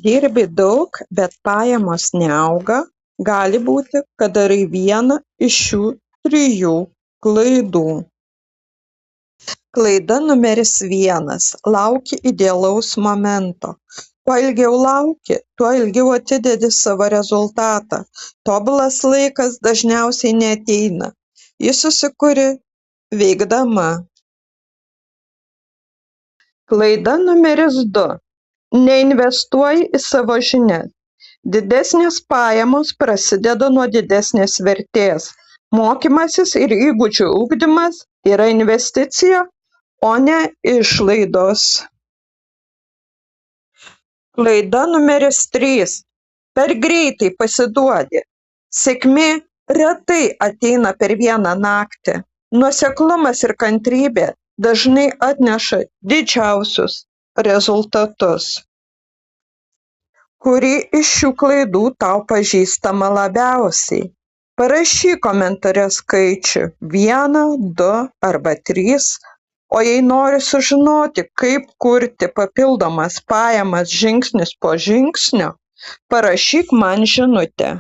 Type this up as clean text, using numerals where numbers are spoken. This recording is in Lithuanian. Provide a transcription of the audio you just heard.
Dirbi daug, bet pajamos neauga, gali būti, kad darai vieną iš šių 3 klaidų. Klaida numeris 1 – lauki idealaus momento. Kuo ilgiau lauki, tuo ilgiau atidedi savo rezultatą. Tobulas laikas dažniausiai neateina. Jis susikuri veikdama. Klaida numeris 2 – neinvestuoji į savo žinias. Didesnės pajamos prasideda nuo didesnės vertės. Mokymasis ir įgūdžių ugdymas yra investicija, o ne išlaidos. Klaida numeris 3 – per greitai pasiduodi. Sėkmė retai ateina per vieną naktį. Nuoseklumas ir kantrybė dažnai atneša didžiausius rezultatus. Kuri iš šių klaidų tau pažįstama labiausiai? Parašyk komentare skaičių 1, 2 arba 3, o jei nori sužinoti, kaip kurti papildomas pajamas žingsnis po žingsnio, parašyk man žinutę.